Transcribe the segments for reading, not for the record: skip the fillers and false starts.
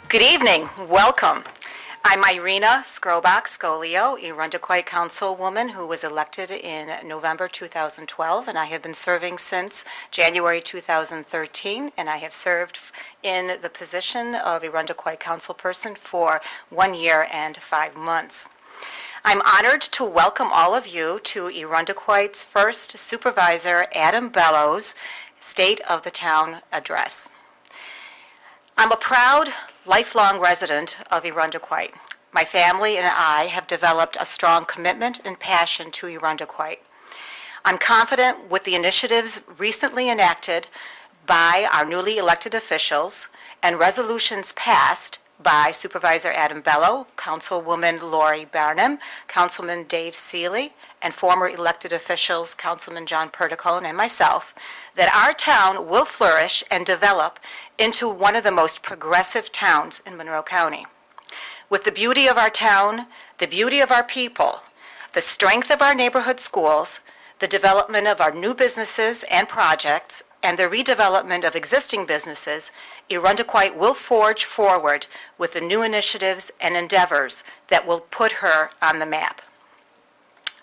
Good evening. Welcome. I'm Irina Skrobak-Skolio, Irondequoit Councilwoman who was elected in November 2012, and I have been serving since January 2013, and I have served in the position of Irondequoit Councilperson for 1 year and 5 months. I'm honored to welcome all of you to Irondequoit's first Supervisor Adam Bellows State of the Town Address. I'm a proud, lifelong resident of Irondequoit. My family and I have developed a strong commitment and passion to Irondequoit. I'm confident with the initiatives recently enacted by our newly elected officials and resolutions passed by Supervisor Adam Bello, Councilwoman Lori Barnum, Councilman Dave Seeley, and former elected officials, Councilman John Perticone and myself, that our town will flourish and develop into one of the most progressive towns in Monroe County. With the beauty of our town, the beauty of our people, the strength of our neighborhood schools, the development of our new businesses and projects, and the redevelopment of existing businesses, Irondequoit will forge forward with the new initiatives and endeavors that will put her on the map.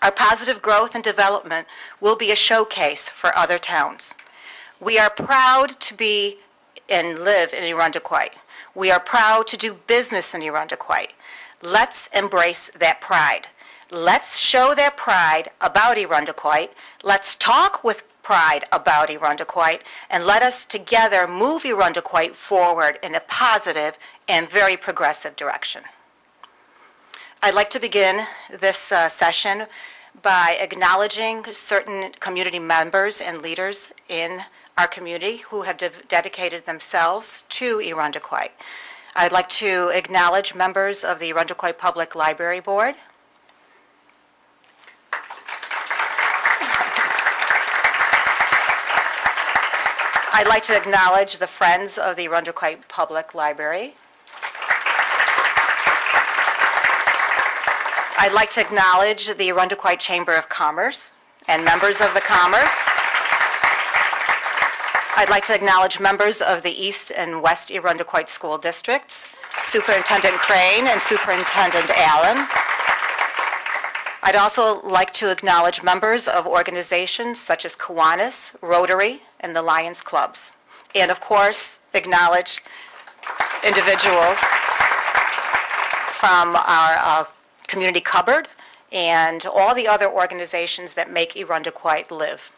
Our positive growth and development will be a showcase for other towns. We are proud to be and live in Irondequoit. We are proud to do business in Irondequoit. Let's embrace that pride. Let's show that pride about Irondequoit. Let's talk with pride about Irondequoit, and let us together move Irondequoit forward in a positive and very progressive direction. I'd like to begin this session by acknowledging certain community members and leaders in our community who have dedicated themselves to Irondequoit. I'd like to acknowledge members of the Irondequoit Public Library Board. I'd like to acknowledge the Friends of the Irondequoit Public Library. I'd like to acknowledge the Irondequoit Chamber of Commerce and members of the Commerce. I'd like to acknowledge members of the East and West Irondequoit School Districts, Superintendent Crane and Superintendent Allen. I'd also like to acknowledge members of organizations such as Kiwanis, Rotary, and the Lions Clubs. And of course, acknowledge individuals from our community cupboard and all the other organizations that make Irondequoit live.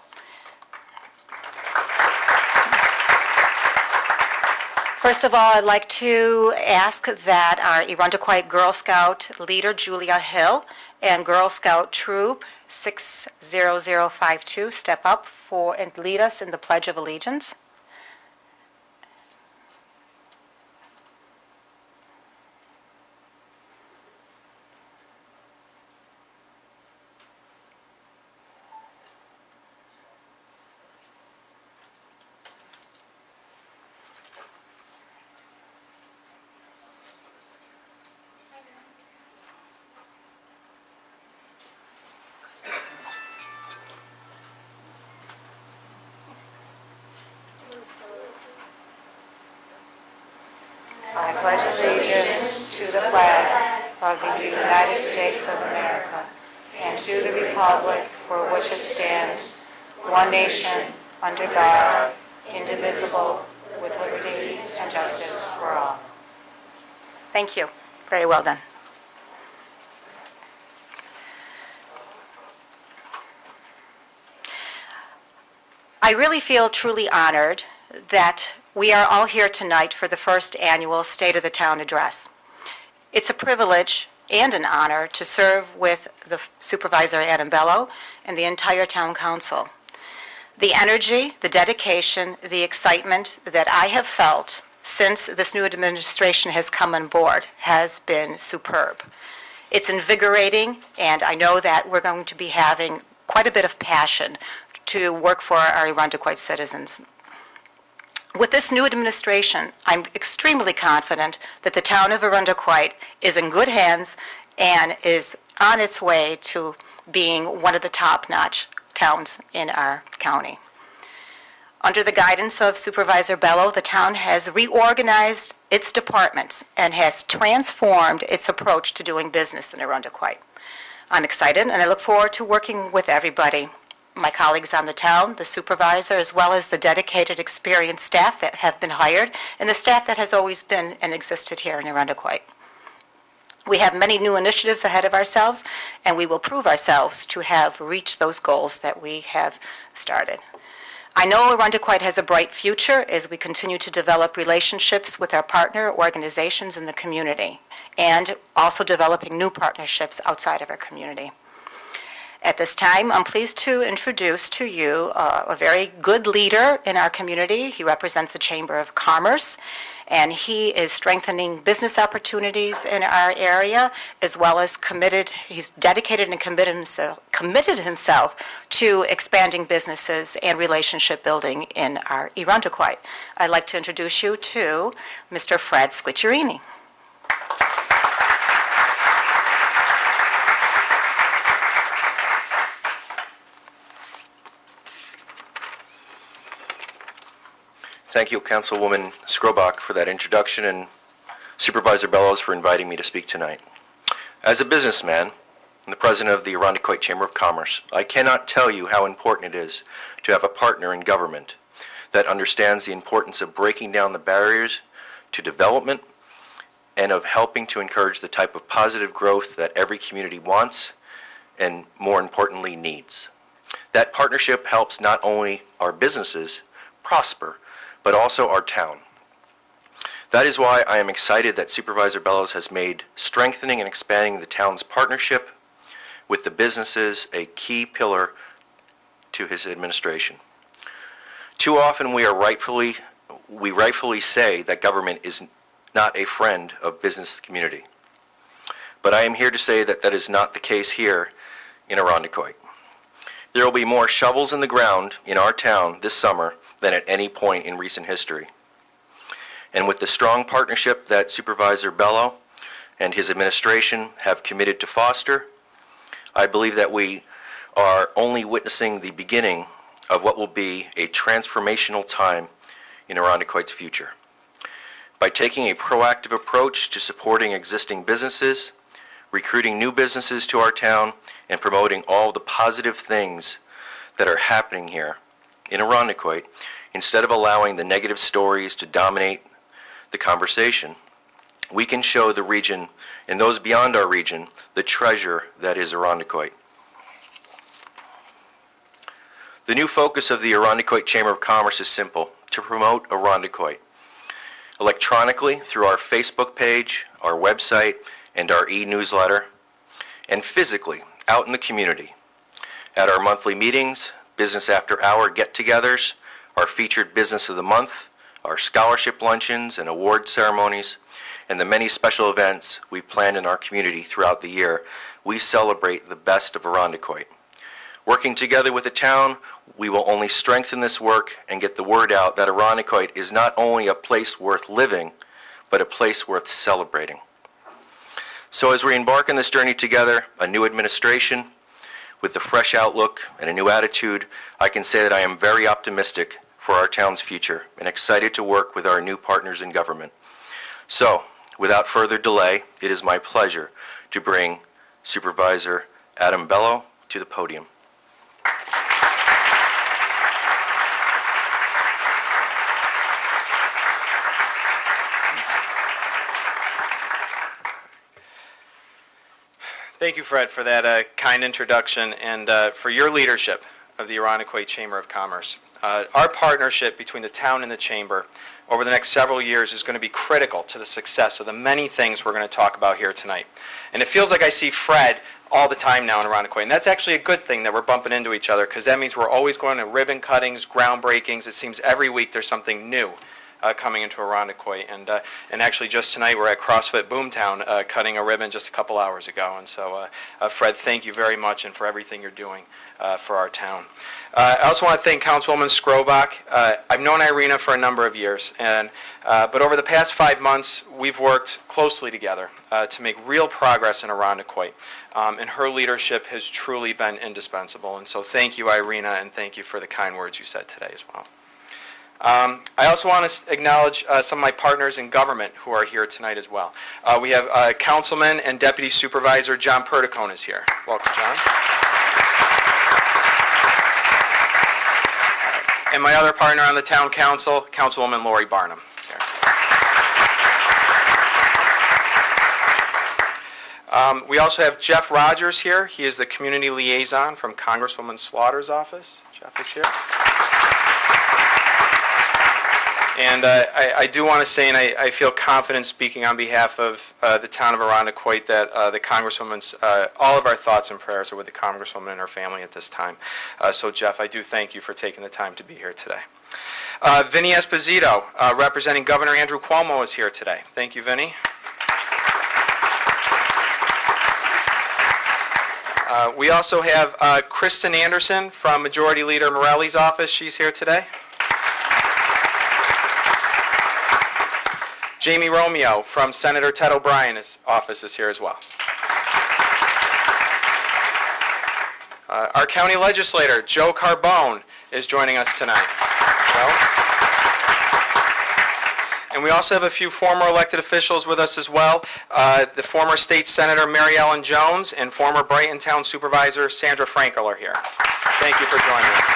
First of all, I'd like to ask that our Irondequoit Girl Scout leader, Julia Hill, and Girl Scout Troop 60052 step up and lead us in the Pledge of Allegiance. I pledge allegiance to the flag of the United States of America and to the republic for which it stands, one nation, under God, indivisible, with liberty and justice for all. Thank you. Very well done. I really feel truly honored that we are all here tonight for the first annual State of the Town Address. It's a privilege and an honor to serve with the Supervisor Adam Bello and the entire Town Council. The energy, the dedication, the excitement that I have felt since this new administration has come on board has been superb. It's invigorating, and I know that we're going to be having quite a bit of passion to work for our Irondequoit citizens. With this new administration, I'm extremely confident that the town of Irondequoit is in good hands and is on its way to being one of the top-notch towns in our county. Under the guidance of Supervisor Bello, the town has reorganized its departments and has transformed its approach to doing business in Arundequoit. I'm excited, and I look forward to working with everybody, my colleagues on the town, the supervisor, as well as the dedicated, experienced staff that have been hired, and the staff that has always been and existed here in Arundequoit. We have many new initiatives ahead of ourselves, and we will prove ourselves to have reached those goals that we have started. I know Arundequoit has a bright future as we continue to develop relationships with our partner organizations in the community, and also developing new partnerships outside of our community. At this time, I'm pleased to introduce to you a very good leader in our community. He represents the Chamber of Commerce, and he is strengthening business opportunities in our area, as well as he's dedicated and committed himself to expanding businesses and relationship building in our Arundequoit. I'd like to introduce you to Mr. Fred Squicciarini. Thank you, Councilwoman Skrobak, for that introduction, and Supervisor Bellows for inviting me to speak tonight. As a businessman and the president of the Arundequoit Chamber of Commerce, I cannot tell you how important it is to have a partner in government that understands the importance of breaking down the barriers to development and of helping to encourage the type of positive growth that every community wants and, more importantly, needs. That partnership helps not only our businesses prosper, but also our town. That is why I am excited that Supervisor Bellows has made strengthening and expanding the town's partnership with the businesses a key pillar to his administration. Too often we rightfully say that government is not a friend of business community. But I am here to say that that is not the case here in Arundequoit. There will be more shovels in the ground in our town this summer than at any point in recent history. And with the strong partnership that Supervisor Bello and his administration have committed to foster, I believe that we are only witnessing the beginning of what will be a transformational time in Arundequoit's future. By taking a proactive approach to supporting existing businesses, recruiting new businesses to our town, and promoting all the positive things that are happening here in Arundequoit, instead of allowing the negative stories to dominate the conversation, we can show the region and those beyond our region the treasure that is Arundequoit. The new focus of the Arundequoit Chamber of Commerce is simple: to promote Arundequoit electronically through our Facebook page, our website, and our e-newsletter, and physically out in the community at our monthly meetings, business after-hour get-togethers, our featured Business of the Month, our scholarship luncheons and award ceremonies, and the many special events we plan in our community throughout the year. We celebrate the best of Arundequoit. Working together with the town, we will only strengthen this work and get the word out that Arundequoit is not only a place worth living, but a place worth celebrating. So as we embark on this journey together, a new administration with a fresh outlook and a new attitude, I can say that I am very optimistic for our town's future and excited to work with our new partners in government. So, without further delay, it is my pleasure to bring Supervisor Adam Bello to the podium. Thank you, Fred, for that kind introduction and for your leadership of the Arundequoit Chamber of Commerce. Our partnership between the town and the Chamber over the next several years is going to be critical to the success of the many things we're going to talk about here tonight. And it feels like I see Fred all the time now in Arundequoit, and that's actually a good thing that we're bumping into each other, because that means we're always going to ribbon cuttings, groundbreakings. It seems every week there's something new coming into Arundequoit, and actually just tonight we're at CrossFit Boomtown cutting a ribbon just a couple hours ago. And so, Fred, thank you very much and for everything you're doing for our town. I also want to thank Councilwoman Skrobak. I've known Irina for a number of years, but over the past 5 months we've worked closely together to make real progress in Arundequoit, and her leadership has truly been indispensable. And so thank you, Irina, and thank you for the kind words you said today as well. I also want to acknowledge some of my partners in government who are here tonight as well. We have Councilman and Deputy Supervisor John Perticone is here. Welcome, John. And my other partner on the Town Council, Councilwoman Lori Barnum, is here. We also have Jeff Rogers here. He is the Community Liaison from Congresswoman Slaughter's office. Jeff is here. And I do want to say, and I feel confident speaking on behalf of the town of Irondequoit, that the Congresswoman's, all of our thoughts and prayers are with the Congresswoman and her family at this time. So Jeff, I do thank you for taking the time to be here today. Vinny Esposito, representing Governor Andrew Cuomo, is here today. Thank you, Vinny. We also have Kristen Anderson from Majority Leader Morelli's office. She's here today. Jamie Romeo from Senator Ted O'Brien's office is here as well. Our county legislator, Joe Carbone, is joining us tonight. Joe? And we also have a few former elected officials with us as well. The former state senator, Mary Ellen Jones, and former Brighton Town Supervisor, Sandra Frankel, are here. Thank you for joining us.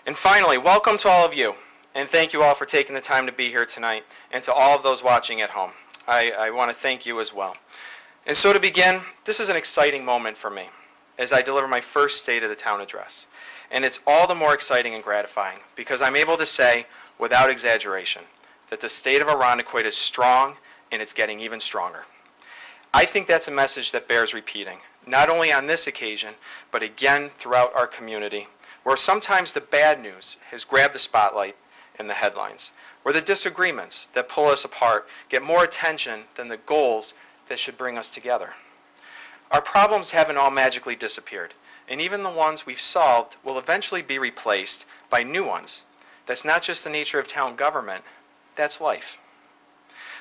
And finally, welcome to all of you. And thank you all for taking the time to be here tonight, and to all of those watching at home. I want to thank you as well. And so to begin, this is an exciting moment for me as I deliver my first State of the Town address. And it's all the more exciting and gratifying because I'm able to say, without exaggeration, that the state of Irondequoit is strong and it's getting even stronger. I think that's a message that bears repeating, not only on this occasion, but again throughout our community, where sometimes the bad news has grabbed the spotlight in the headlines, where the disagreements that pull us apart get more attention than the goals that should bring us together. Our problems haven't all magically disappeared, and even the ones we've solved will eventually be replaced by new ones. That's not just the nature of town government, that's life.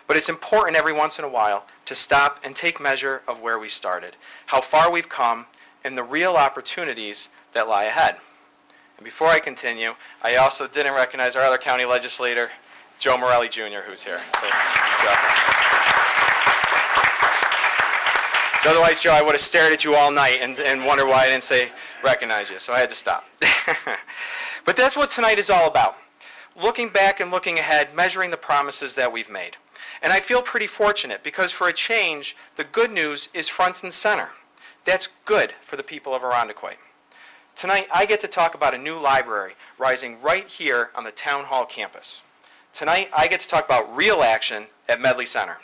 But it's important every once in a while to stop and take measure of where we started, how far we've come, and the real opportunities that lie ahead. And before I continue, I also didn't recognize our other county legislator, Joe Morelli Jr., who's here. So otherwise, Joe, I would have stared at you all night and wondered why I didn't recognize you, so I had to stop. But that's what tonight is all about. Looking back and looking ahead, measuring the promises that we've made. And I feel pretty fortunate because for a change, the good news is front and center. That's good for the people of Irondequoit. Tonight, I get to talk about a new library rising right here on the Town Hall campus. Tonight, I get to talk about real action at Medley Center.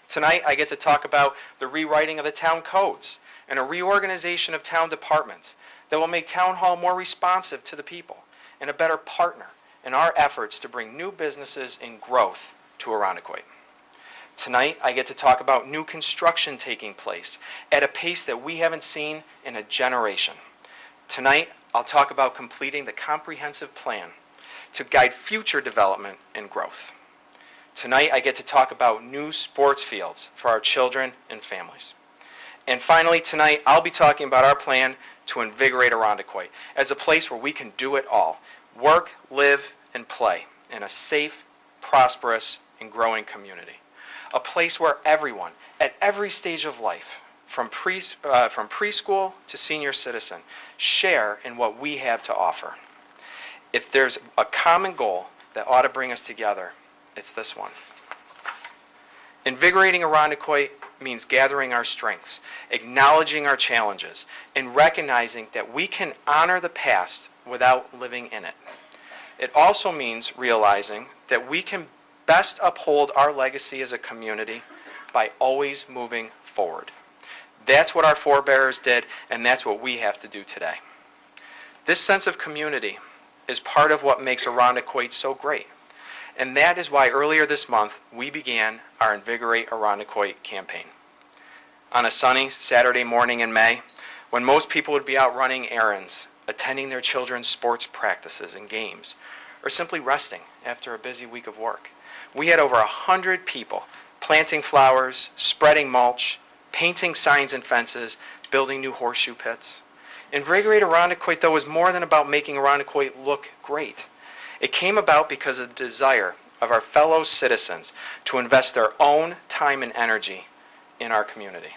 Tonight, I get to talk about the rewriting of the town codes and a reorganization of town departments that will make Town Hall more responsive to the people and a better partner in our efforts to bring new businesses and growth to Irondequoit. Tonight, I get to talk about new construction taking place at a pace that we haven't seen in a generation. Tonight, I'll talk about completing the comprehensive plan to guide future development and growth. Tonight, I get to talk about new sports fields for our children and families. And finally, tonight, I'll be talking about our plan to invigorate Irondequoit as a place where we can do it all, work, live, and play in a safe, prosperous, and growing community. A place where everyone, at every stage of life, from preschool to senior citizen, share in what we have to offer. If there's a common goal that ought to bring us together, it's this one. Invigorating Irondequoit means gathering our strengths, acknowledging our challenges, and recognizing that we can honor the past without living in it. It also means realizing that we can best uphold our legacy as a community by always moving forward. That's what our forebears did, and that's what we have to do today. This sense of community is part of what makes Irondequoit so great. And that is why earlier this month, we began our Invigorate Irondequoit campaign. On a sunny Saturday morning in May, when most people would be out running errands, attending their children's sports practices and games, or simply resting after a busy week of work, we had over 100 people planting flowers, spreading mulch, painting signs and fences, building new horseshoe pits. Invigorate Irondequoit, though, was more than about making Irondequoit look great. It came about because of the desire of our fellow citizens to invest their own time and energy in our community.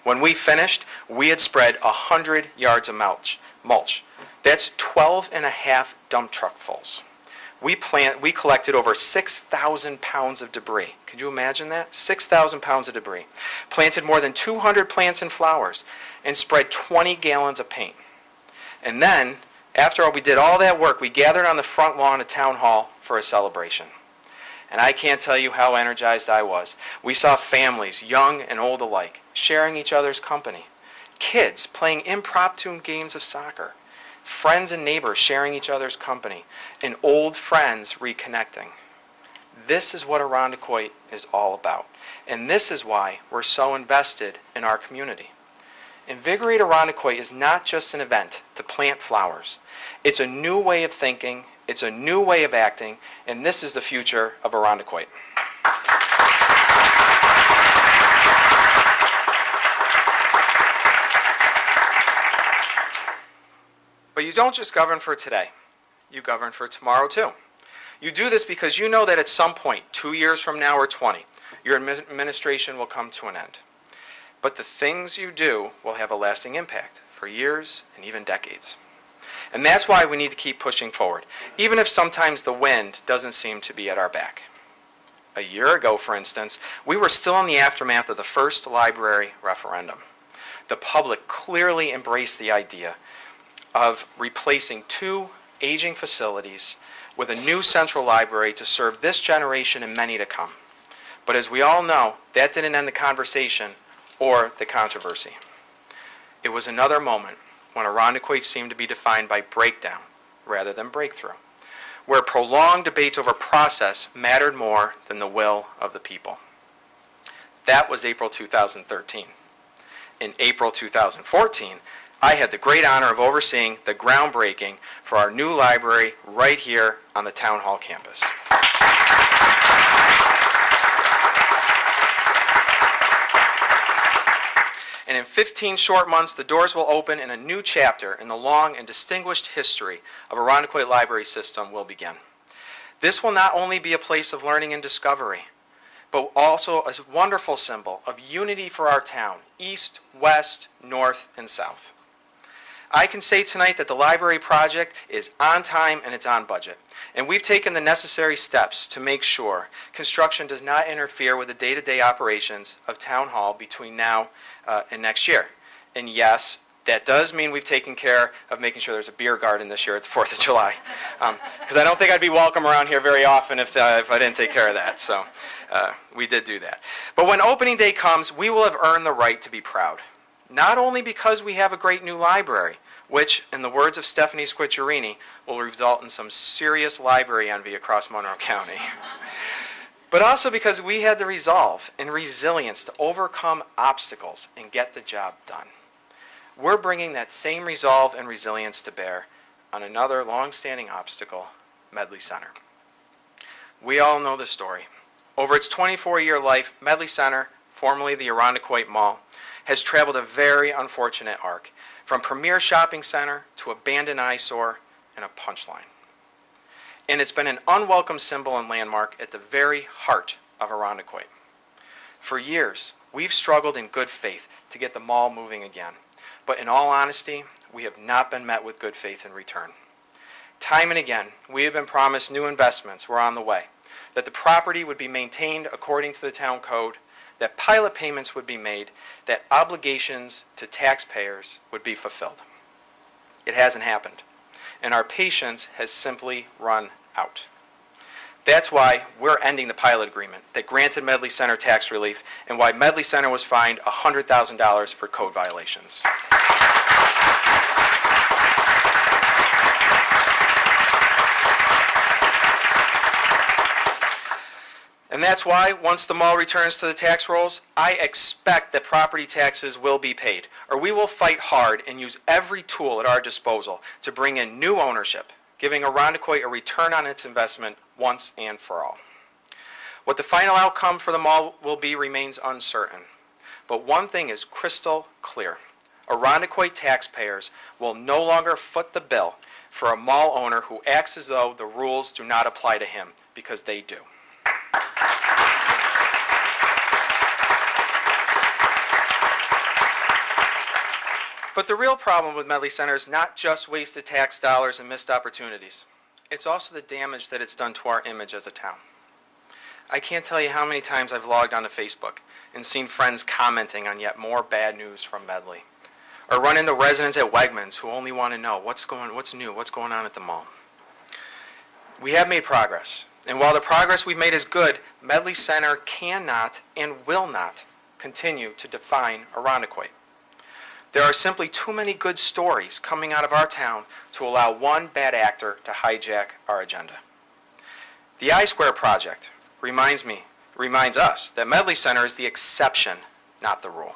When we finished, we had spread 100 yards of mulch. That's 12 and a half dump truck fulls. We collected over 6,000 pounds of debris. Could you imagine that? 6,000 pounds of debris. Planted more than 200 plants and flowers, and spread 20 gallons of paint. And then, after we did all that work, we gathered on the front lawn of Town Hall for a celebration. And I can't tell you how energized I was. We saw families, young and old alike, sharing each other's company. Kids playing impromptu games of soccer. Friends and neighbors sharing each other's company. And old friends reconnecting. This is what Irondequoit is all about. And this is why we're so invested in our community. Invigorate Irondequoit is not just an event to plant flowers. It's a new way of thinking, it's a new way of acting, and this is the future of Irondequoit. But you don't just govern for today. You govern for tomorrow too. You do this because you know that at some point, 2 years from now or 20, your administration will come to an end. But the things you do will have a lasting impact for years and even decades. And that's why we need to keep pushing forward, even if sometimes the wind doesn't seem to be at our back. A year ago, for instance, we were still in the aftermath of the first library referendum. The public clearly embraced the idea of replacing 2 aging facilities with a new central library to serve this generation and many to come. But as we all know, that didn't end the conversation or the controversy. It was another moment when Irondequoit seemed to be defined by breakdown rather than breakthrough, where prolonged debates over process mattered more than the will of the people. That was April 2013. In April 2014, I had the great honor of overseeing the groundbreaking for our new library right here on the Town Hall campus. And in 15 short months, the doors will open and a new chapter in the long and distinguished history of Irondequoit Library System will begin. This will not only be a place of learning and discovery, but also a wonderful symbol of unity for our town, east, west, north, and south. I can say tonight that the library project is on time and it's on budget. And we've taken the necessary steps to make sure construction does not interfere with the day-to-day operations of Town Hall between now and next year. And yes, that does mean we've taken care of making sure there's a beer garden this year at the 4th of July. Because I don't think I'd be welcome around here very often if I didn't take care of that. So we did do that. But when opening day comes, we will have earned the right to be proud. Not only because we have a great new library, which, in the words of Stephanie Squicciarini, will result in some serious library envy across Monroe County, but also because we had the resolve and resilience to overcome obstacles and get the job done. We're bringing that same resolve and resilience to bear on another long-standing obstacle, Medley Center. We all know the story. Over its 24-year life, Medley Center, formerly the Irondequoit Mall, has traveled a very unfortunate arc, from premier shopping center to abandoned eyesore and a punchline. And it's been an unwelcome symbol and landmark at the very heart of Irondequoit. For years, we've struggled in good faith to get the mall moving again. But in all honesty, we have not been met with good faith in return. Time and again, we have been promised new investments were on the way, that the property would be maintained according to the town code, that pilot payments would be made, that obligations to taxpayers would be fulfilled. It hasn't happened, and our patience has simply run out. That's why we're ending the pilot agreement that granted Medley Center tax relief and why Medley Center was fined $100,000 for code violations. And that's why, once the mall returns to the tax rolls, I expect that property taxes will be paid, or we will fight hard and use every tool at our disposal to bring in new ownership, giving Irondequoit a return on its investment once and for all. What the final outcome for the mall will be remains uncertain, but one thing is crystal clear. Irondequoit taxpayers will no longer foot the bill for a mall owner who acts as though the rules do not apply to him, because they do. But the real problem with Medley Center is not just wasted tax dollars and missed opportunities. It's also the damage that it's done to our image as a town. I can't tell you how many times I've logged onto Facebook and seen friends commenting on yet more bad news from Medley, or run into residents at Wegmans who only want to know what's new, what's going on at the mall. We have made progress, and while the progress we've made is good, Medley Center cannot and will not continue to define Irondequoit. There are simply too many good stories coming out of our town to allow one bad actor to hijack our agenda. The I-Square project reminds us that Medley Center is the exception, not the rule.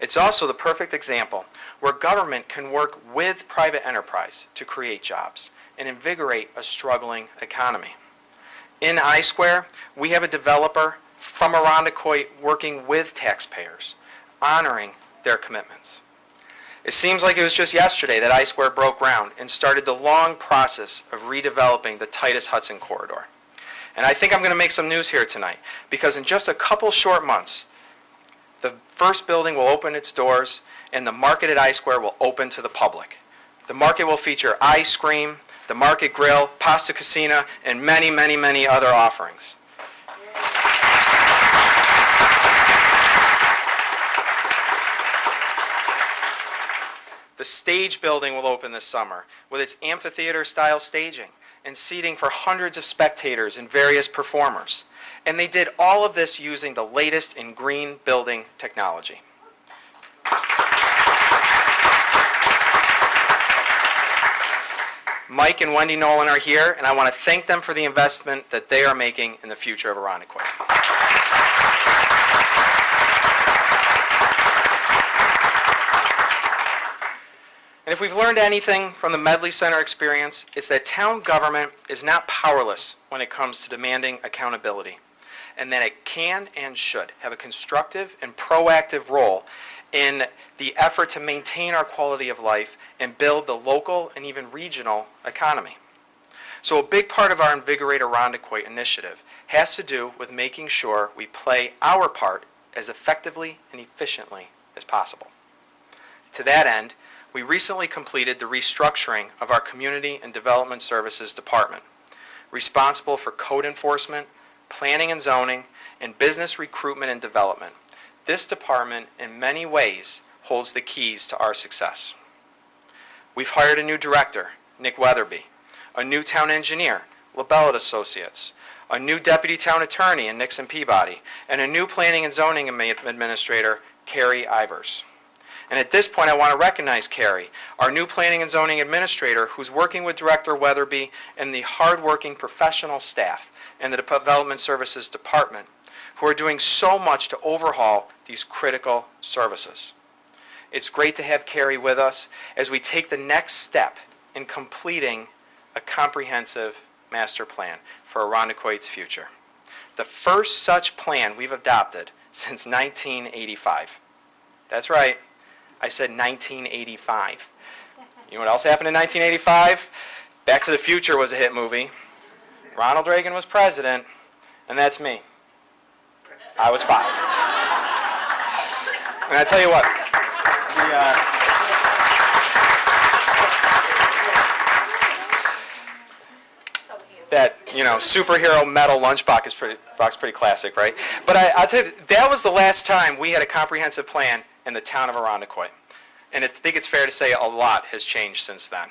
It's also the perfect example where government can work with private enterprise to create jobs and invigorate a struggling economy. In I-Square, we have a developer from Irondequoit working with taxpayers, honoring their commitments. It seems like it was just yesterday that I-Square broke ground and started the long process of redeveloping the Titus-Hudson corridor. And I think I'm going to make some news here tonight, because in just a couple short months, the first building will open its doors and the market at I-Square will open to the public. The market will feature ice cream, the Market Grill, Pasta Casina, and many, many, many other offerings. The stage building will open this summer with its amphitheater-style staging and seating for hundreds of spectators and various performers. And they did all of this using the latest in green building technology. Mike and Wendy Nolan are here, and I want to thank them for the investment that they are making in the future of Irondequoit. And if we've learned anything from the Medley Center experience, it's that town government is not powerless when it comes to demanding accountability, and that it can and should have a constructive and proactive role in the effort to maintain our quality of life and build the local and even regional economy. So a big part of our Invigorate Irondequoit initiative has to do with making sure we play our part as effectively and efficiently as possible. To that end, we recently completed the restructuring of our Community and Development Services Department, responsible for code enforcement, planning and zoning, and business recruitment and development. This department, in many ways, holds the keys to our success. We've hired a new director, Nick Weatherby, a new town engineer, LaBelle Associates, a new deputy town attorney in Nixon Peabody, and a new planning and zoning administrator, Carrie Ivers. And at this point, I want to recognize Carrie, our new planning and zoning administrator, who's working with Director Weatherby and the hardworking professional staff in the Development Services Department, who are doing so much to overhaul these critical services. It's great to have Carrie with us as we take the next step in completing a comprehensive master plan for Irondequoit's future. The first such plan we've adopted since 1985. That's right. I said 1985. You know what else happened in 1985? Back to the Future was a hit movie. Ronald Reagan was president, and that's me. I was 5. And I tell you what, that superhero metal lunchbox is pretty classic, right? But I'll tell you, that was the last time we had a comprehensive plan in the town of Irondequoit. And I think it's fair to say a lot has changed since then.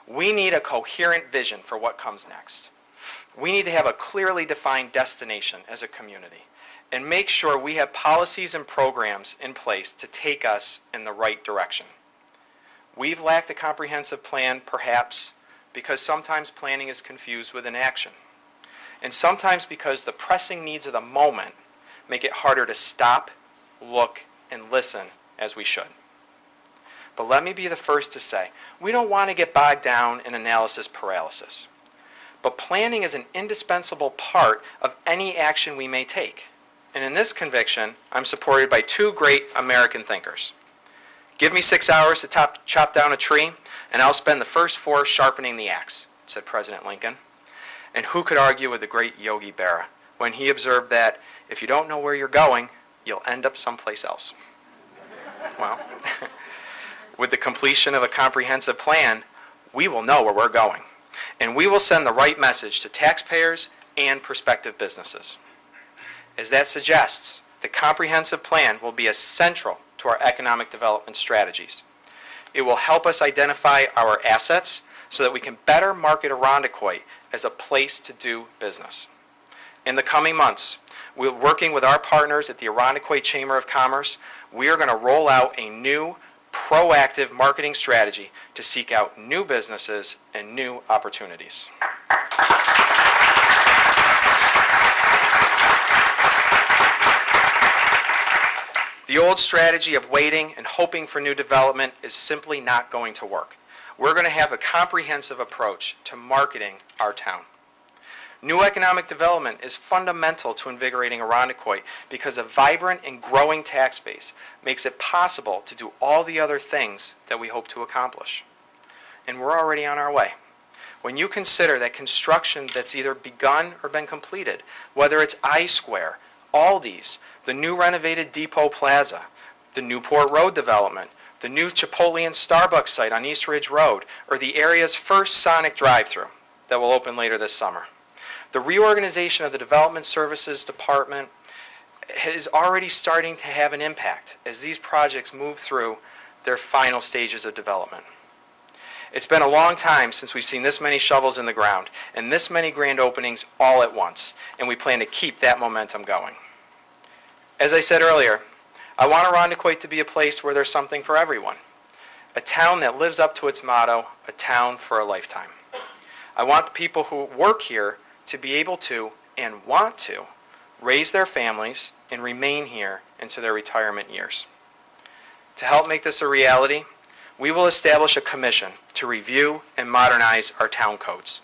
We need a coherent vision for what comes next. We need to have a clearly defined destination as a community and make sure we have policies and programs in place to take us in the right direction. We've lacked a comprehensive plan, perhaps, because sometimes planning is confused with inaction, and sometimes because the pressing needs of the moment make it harder to stop, look, and listen as we should. But let me be the first to say, we don't want to get bogged down in analysis paralysis. But planning is an indispensable part of any action we may take. And in this conviction, I'm supported by two great American thinkers, Give me 6 hours to chop down a tree, and I'll spend the first 4 sharpening the axe, said President Lincoln. And who could argue with the great Yogi Berra when he observed that if you don't know where you're going, you'll end up someplace else. Well, with the completion of a comprehensive plan, we will know where we're going, and we will send the right message to taxpayers and prospective businesses. As that suggests, the comprehensive plan will be essential to our economic development strategies. It will help us identify our assets so that we can better market Irondequoit as a place to do business. In the coming months, we're working with our partners at the Irondequoit Chamber of Commerce. We are going to roll out a new, proactive marketing strategy to seek out new businesses and new opportunities. The old strategy of waiting and hoping for new development is simply not going to work. We're going to have a comprehensive approach to marketing our town. New economic development is fundamental to invigorating Irondequoit because a vibrant and growing tax base makes it possible to do all the other things that we hope to accomplish. And we're already on our way. When you consider that construction that's either begun or been completed, whether it's I-Square, Aldi's, the new renovated Depot Plaza, the Newport Road development, the new Chipotle and Starbucks site on East Ridge Road, or the area's first Sonic drive-thru that will open later this summer. The reorganization of the Development Services Department is already starting to have an impact as these projects move through their final stages of development. It's been a long time since we've seen this many shovels in the ground and this many grand openings all at once, and we plan to keep that momentum going. As I said earlier, I want Irondequoit to be a place where there's something for everyone, a town that lives up to its motto, a town for a lifetime. I want the people who work here to be able to and want to raise their families and remain here into their retirement years. To help make this a reality, we will establish a commission to review and modernize our town codes,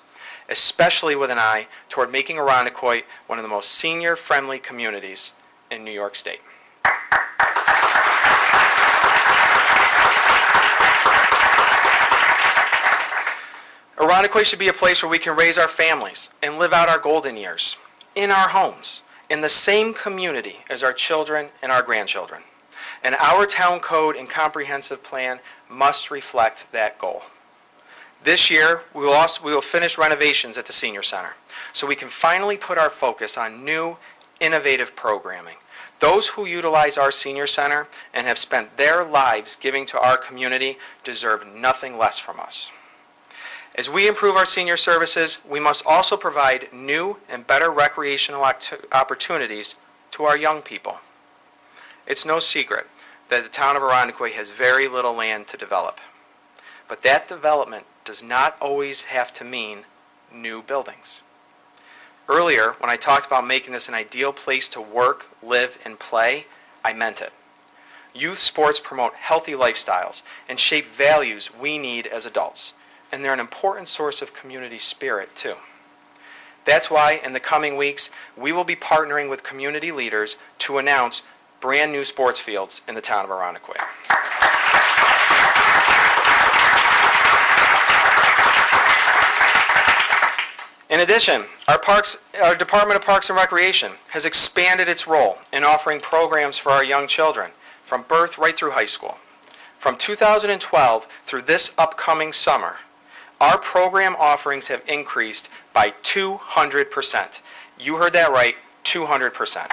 especially with an eye toward making Irondequoit one of the most senior-friendly communities in New York State. Irondequoit should be a place where we can raise our families and live out our golden years in our homes, in the same community as our children and our grandchildren. And our town code and comprehensive plan must reflect that goal. This year, we will finish renovations at the Senior Center so we can finally put our focus on new, innovative programming. Those who utilize our Senior Center and have spent their lives giving to our community deserve nothing less from us. As we improve our senior services, we must also provide new and better recreational opportunities to our young people. It's no secret that the town of Irondequoit has very little land to develop. But that development does not always have to mean new buildings. Earlier, when I talked about making this an ideal place to work, live, and play, I meant it. Youth sports promote healthy lifestyles and shape values we need as adults. And they're an important source of community spirit, too. That's why, in the coming weeks, we will be partnering with community leaders to announce brand new sports fields in the town of Irondequoit. In addition, our Department of Parks and Recreation has expanded its role in offering programs for our young children from birth right through high school. From 2012 through this upcoming summer, our program offerings have increased by 200%. You heard that right, 200%.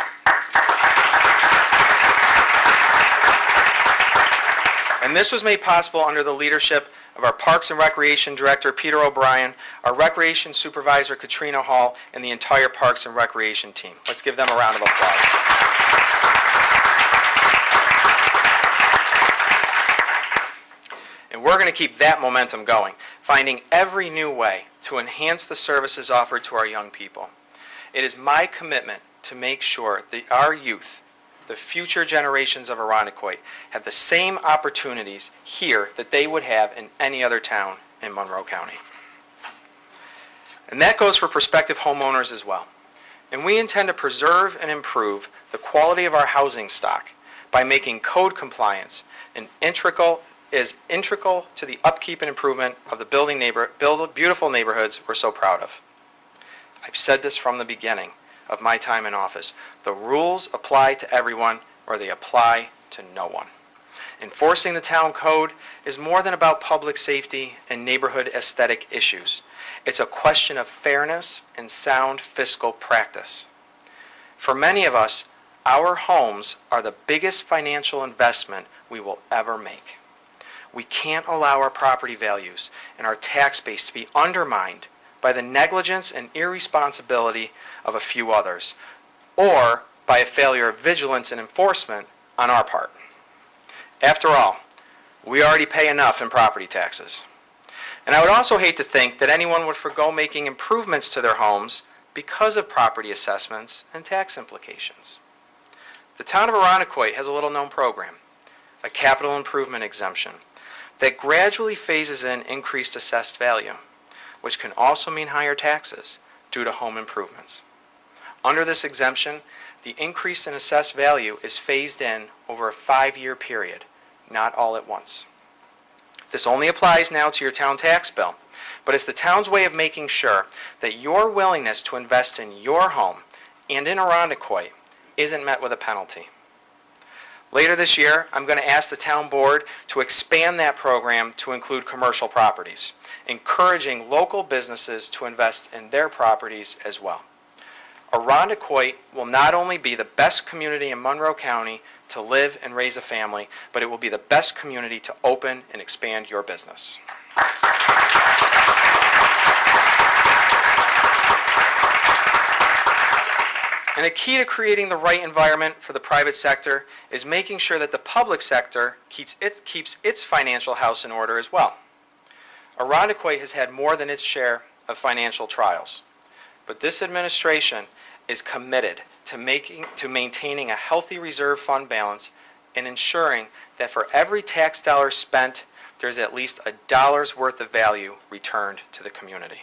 And this was made possible under the leadership of our Parks and Recreation Director, Peter O'Brien, our Recreation Supervisor, Katrina Hall, and the entire Parks and Recreation team. Let's give them a round of applause. And we're going to keep that momentum going, finding every new way to enhance the services offered to our young people. It is my commitment to make sure that our youth, the future generations of Irondequoit, have the same opportunities here that they would have in any other town in Monroe County. And that goes for prospective homeowners as well. And we intend to preserve and improve the quality of our housing stock by by making code compliance integral to the upkeep and improvement of the beautiful neighborhoods we're so proud of. I've said this from the beginning of my time in office. The rules apply to everyone, or they apply to no one. Enforcing the town code is more than about public safety and neighborhood aesthetic issues. It's a question of fairness and sound fiscal practice. For many of us, our homes are the biggest financial investment we will ever make. We can't allow our property values and our tax base to be undermined by the negligence and irresponsibility of a few others, or by a failure of vigilance and enforcement on our part. After all, we already pay enough in property taxes. And I would also hate to think that anyone would forgo making improvements to their homes because of property assessments and tax implications. The town of Irondequoit has a little-known program, a capital improvement exemption, that gradually phases in increased assessed value, which can also mean higher taxes due to home improvements. Under this exemption, the increase in assessed value is phased in over a 5-year period, not all at once. This only applies now to your town tax bill, but it's the town's way of making sure that your willingness to invest in your home and in Irondequoit isn't met with a penalty. Later this year, I'm going to ask the town board to expand that program to include commercial properties, encouraging local businesses to invest in their properties as well. Irondequoit will not only be the best community in Monroe County to live and raise a family, but it will be the best community to open and expand your business. And a key to creating the right environment for the private sector is making sure that the public sector keeps its financial house in order as well. Irondequoit has had more than its share of financial trials, but this administration is committed to maintaining a healthy reserve fund balance and ensuring that for every tax dollar spent, there's at least $1's worth of value returned to the community.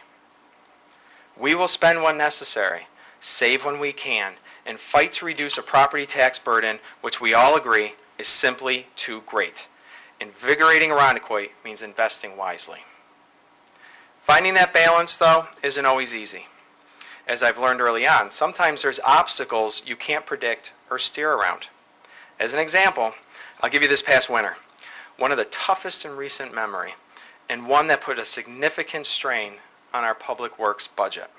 We will spend when necessary, save when we can, and fight to reduce a property tax burden which we all agree is simply too great. Invigorating Irondequoit means investing wisely. Finding that balance, though, isn't always easy. As I've learned early on, sometimes there's obstacles you can't predict or steer around. As an example, I'll give you this past winter, one of the toughest in recent memory, and one that put a significant strain on our public works budget.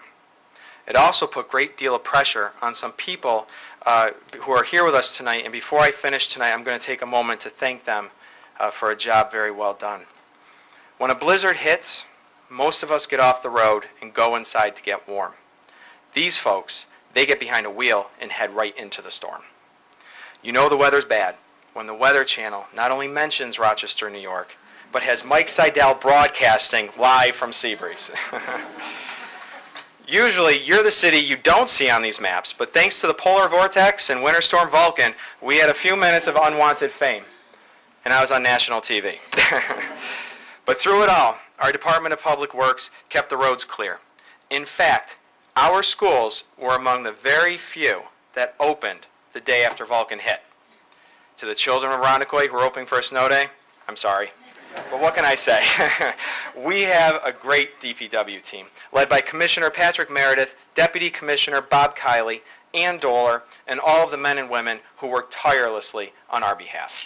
It also put a great deal of pressure on some people who are here with us tonight, and before I finish tonight, I'm going to take a moment to thank them for a job very well done. When a blizzard hits, most of us get off the road and go inside to get warm. These folks, they get behind a wheel and head right into the storm. You know the weather's bad when the Weather Channel not only mentions Rochester, New York, but has Mike Seidel broadcasting live from Seabreeze. Usually, you're the city you don't see on these maps, but thanks to the polar vortex and Winter Storm Vulcan, we had a few minutes of unwanted fame, and I was on national TV. But through it all, our Department of Public Works kept the roads clear. In fact, our schools were among the very few that opened the day after Vulcan hit. To the children of Irondequoit who are hoping for a snow day, I'm sorry. But what can I say? We have a great DPW team, led by Commissioner Patrick Meredith, Deputy Commissioner Bob Kiley, Ann Doler, and all of the men and women who work tirelessly on our behalf.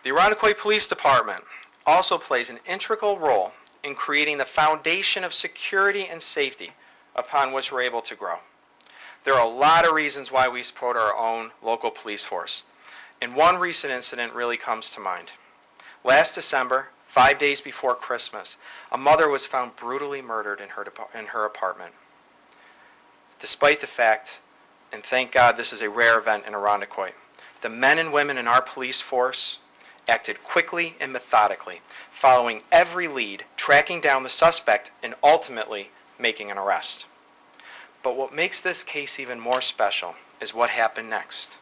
The Irondequoit Police Department also plays an integral role in creating the foundation of security and safety upon which we're able to grow. There are a lot of reasons why we support our own local police force, and one recent incident really comes to mind. Last December, 5 days before Christmas, a mother was found brutally murdered in her apartment. Despite the fact, and thank God this is a rare event in Irondequoit, the men and women in our police force acted quickly and methodically, following every lead, tracking down the suspect, and ultimately making an arrest. But what makes this case even more special is what happened next.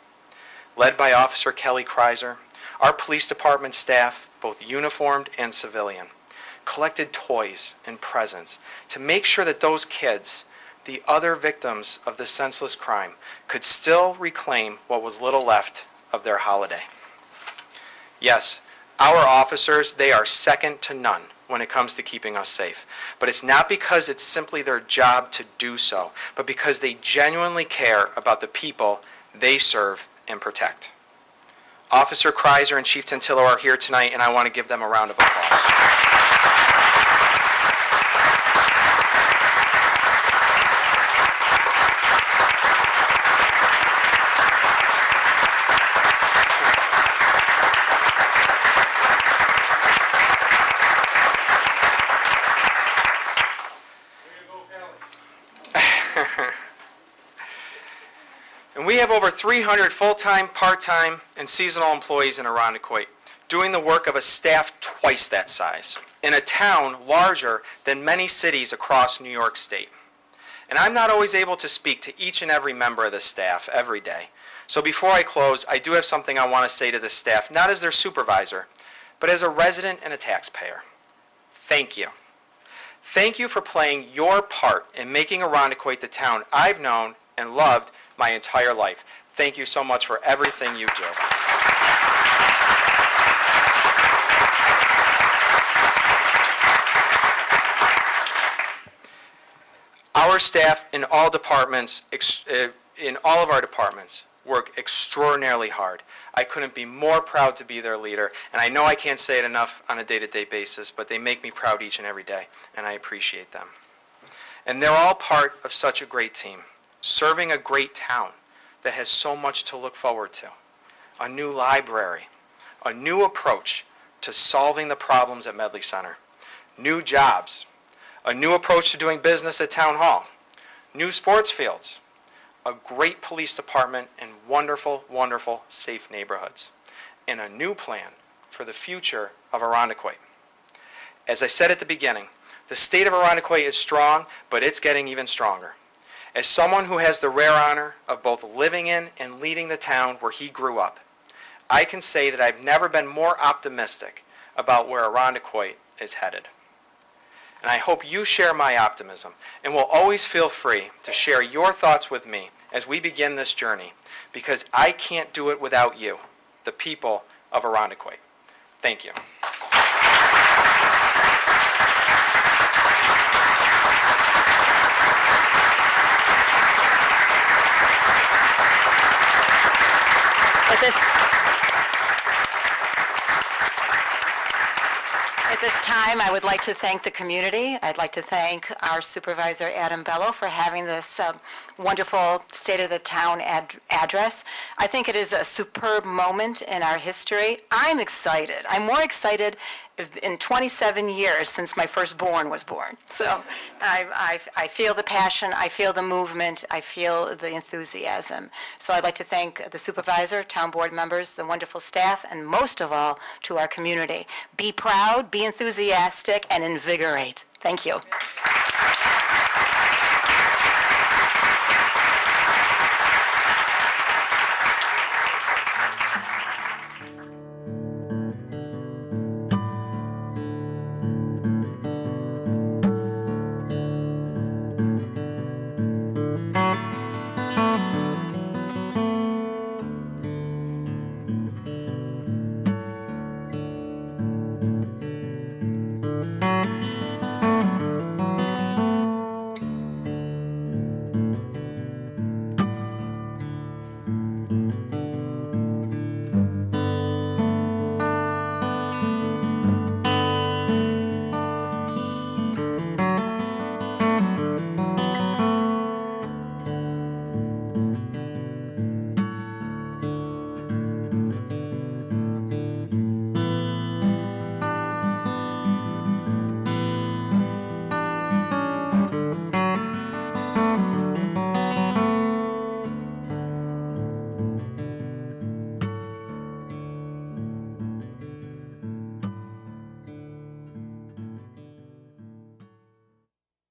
Led by Officer Kelly Kreiser, our police department staff, both uniformed and civilian, collected toys and presents to make sure that those kids, the other victims of this senseless crime, could still reclaim what was little left of their holiday. Yes, our officers, they are second to none when it comes to keeping us safe. But it's not because it's simply their job to do so, but because they genuinely care about the people they serve and protect. Officer Kreiser and Chief Tantillo are here tonight, and I want to give them a round of applause. And we have over 300 full-time, part-time, and seasonal employees in Irondequoit, doing the work of a staff twice that size, in a town larger than many cities across New York State. And I'm not always able to speak to each and every member of the staff every day. So before I close, I do have something I want to say to the staff, not as their supervisor, but as a resident and a taxpayer. Thank you. Thank you for playing your part in making Irondequoit the town I've known and loved my entire life. Thank you so much for everything you do. Our staff in all departments, in all of our departments, work extraordinarily hard. I couldn't be more proud to be their leader, and I know I can't say it enough on a day-to-day basis, but they make me proud each and every day, and I appreciate them. And they're all part of such a great team, serving a great town that has so much to look forward to. A new library, a new approach to solving the problems at Medley Center, new jobs, a new approach to doing business at Town Hall, new sports fields, a great police department, and wonderful, wonderful, safe neighborhoods, and a new plan for the future of Irondequoit. As I said at the beginning, the state of Irondequoit is strong, but it's getting even stronger. As someone who has the rare honor of both living in and leading the town where he grew up, I can say that I've never been more optimistic about where Irondequoit is headed. And I hope you share my optimism and will always feel free to share your thoughts with me as we begin this journey, because I can't do it without you, the people of Irondequoit. Thank you. At this time, I would like to thank the community. I'd like to thank our supervisor, Adam Bello, for having this wonderful State of the Town address. I think it is a superb moment in our history. I'm excited. I'm more excited in 27 years since my firstborn was born. So I feel the passion, I feel the movement, I feel the enthusiasm. So I'd like to thank the supervisor, town board members, the wonderful staff, and most of all, to our community. Be proud, be enthusiastic, and invigorate. Thank you.